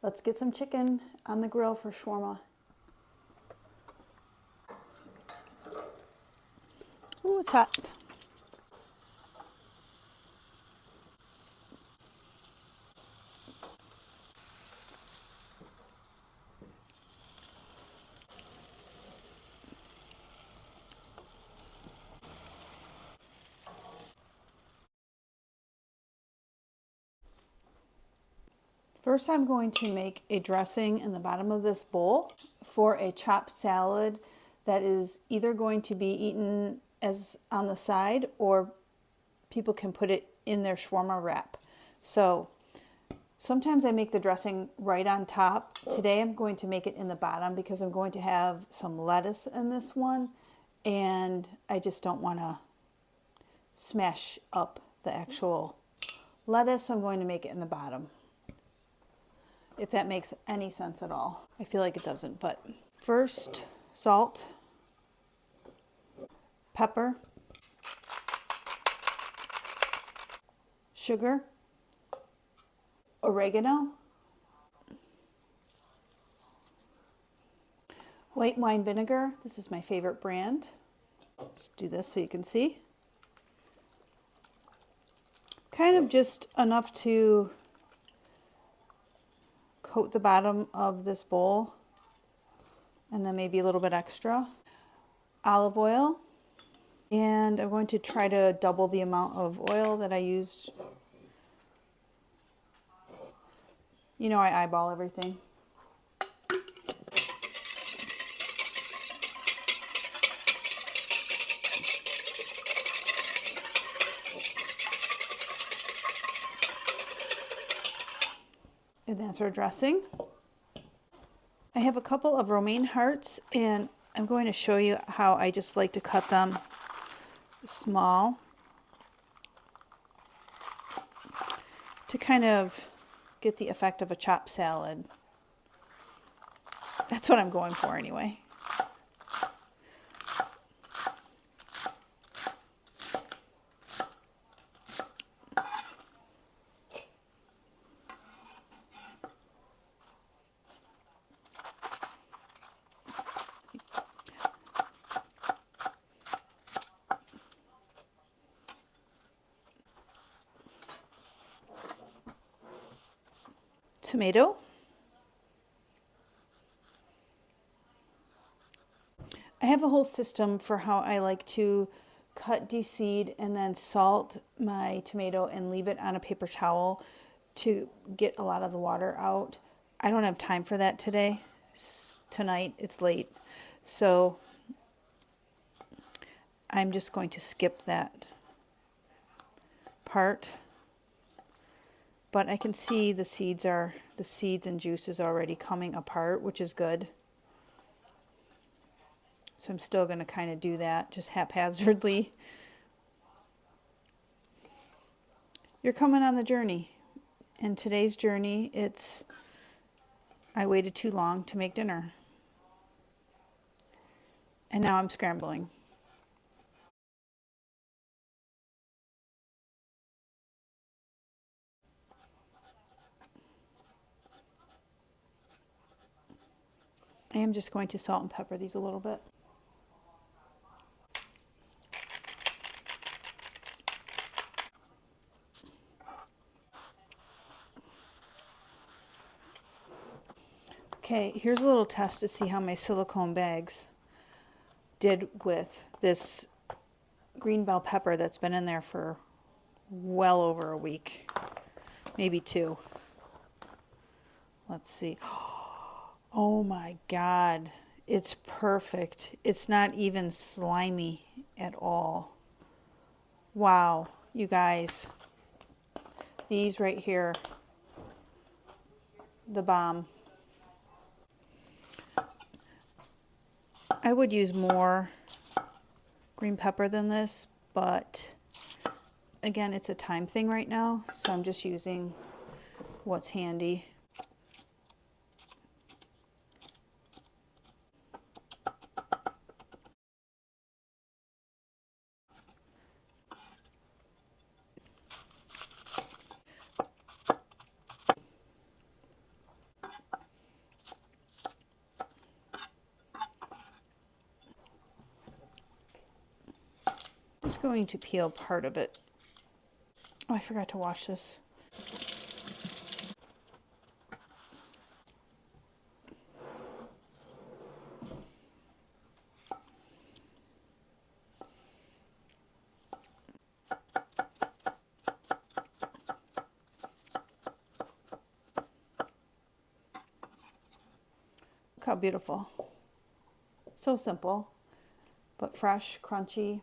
Let's get some chicken on the grill for shawarma. Ooh, it's hot. First, I'm going to make a dressing in the bottom of this bowl for a chopped salad that is either going to be eaten as on the side or people can put it in their shawarma wrap. So sometimes I make the dressing right on top. Today I'm going to make it in the bottom because I'm going to have some lettuce in this one and I just don't want to smash up the actual lettuce. So I'm going to make it in the bottom. If that makes any sense at all. I feel like it doesn't, but first, salt, pepper, sugar, oregano, white wine vinegar. This is my favorite brand. Let's do this so you can see. Kind of just enough to coat the bottom of this bowl, and then maybe a little bit extra. Olive oil, and I'm going to try to double the amount of oil that I used. You know, I eyeball everything. And that's our dressing. I have a couple of romaine hearts, and I'm going to show you how I just like to cut them small to kind of get the effect of a chopped salad. That's what I'm going for anyway. Tomato. I have a whole system for how I like to cut, de-seed, and then salt my tomato and leave it on a paper towel to get a lot of the water out. I don't have time for that today. Tonight, it's late. So I'm just going to skip that part. But I can see the seeds and juices already coming apart, which is good. So I'm still going to kind of do that just haphazardly. You're coming on the journey. And today's journey, I waited too long to make dinner. And now I'm scrambling. I am just going to salt and pepper these a little bit. Okay, here's a little test to see how my silicone bags did with this green bell pepper that's been in there for well over a week, maybe 2. Let's see. Oh my God, it's perfect. It's not even slimy at all. Wow, you guys, these right here, the bomb. I would use more green pepper than this, but again, it's a time thing right now, so I'm just using what's handy. just going to peel part of it. Oh, I forgot to wash this. Look how beautiful. So simple, but fresh, crunchy.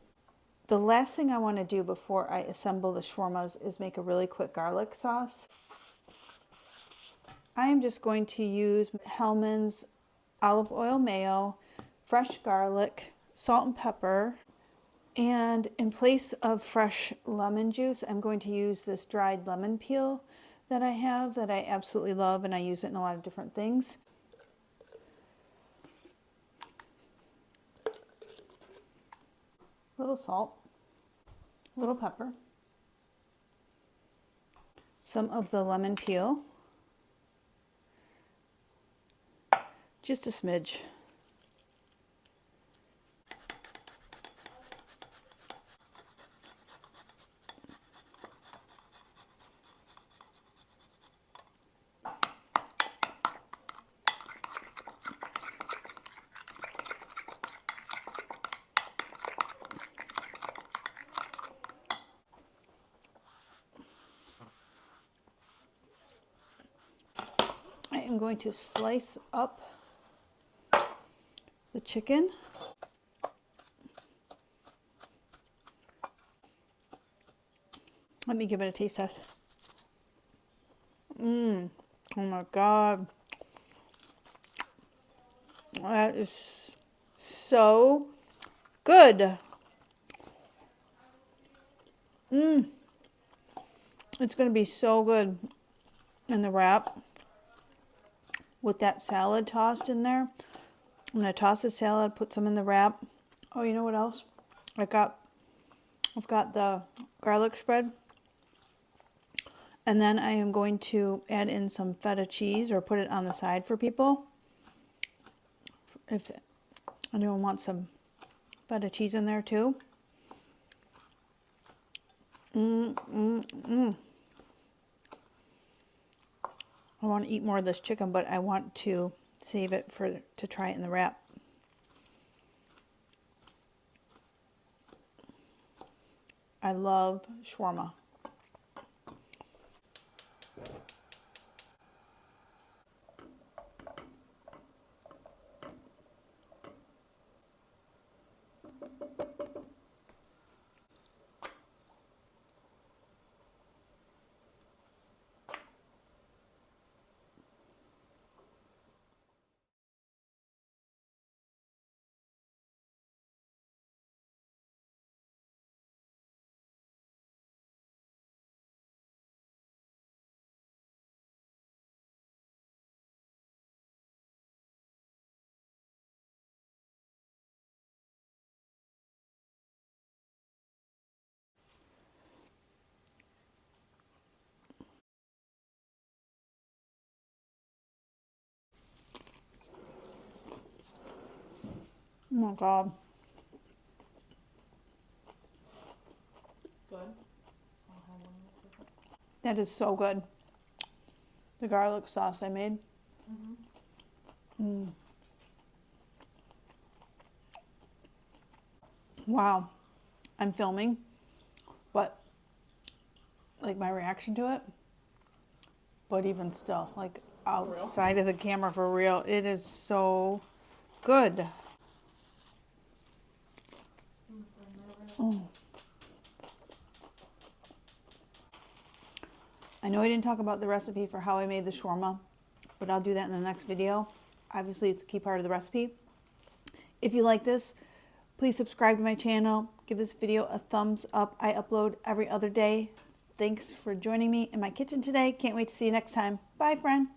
The last thing I want to do before I assemble the shawarmas is make a really quick garlic sauce. I am just going to use Hellmann's olive oil mayo, fresh garlic, salt and pepper, and in place of fresh lemon juice, I'm going to use this dried lemon peel that I have that I absolutely love, and I use it in a lot of different things. A little salt, a little pepper, some of the lemon peel, just a smidge. I am going to slice up the chicken. Let me give it a taste test. Oh my God. That is so good. It's going to be so good in the wrap with that salad tossed in there. I'm going to toss the salad, put some in the wrap. Oh, you know what else? I've got the garlic spread. And then I am going to add in some feta cheese or put it on the side for people. If anyone wants some feta cheese in there too. I want to eat more of this chicken, but I want to save it to try it in the wrap. I love shawarma. Oh my God. Good. That is so good. The garlic sauce I made. Wow. I'm filming, but like my reaction to it, but even still, like outside of the camera for real, it is so good. I know I didn't talk about the recipe for how I made the shawarma, but I'll do that in the next video. Obviously, it's a key part of the recipe. If you like this, please subscribe to my channel. Give this video a thumbs up. I upload every other day. Thanks for joining me in my kitchen today. Can't wait to see you next time. Bye, friend.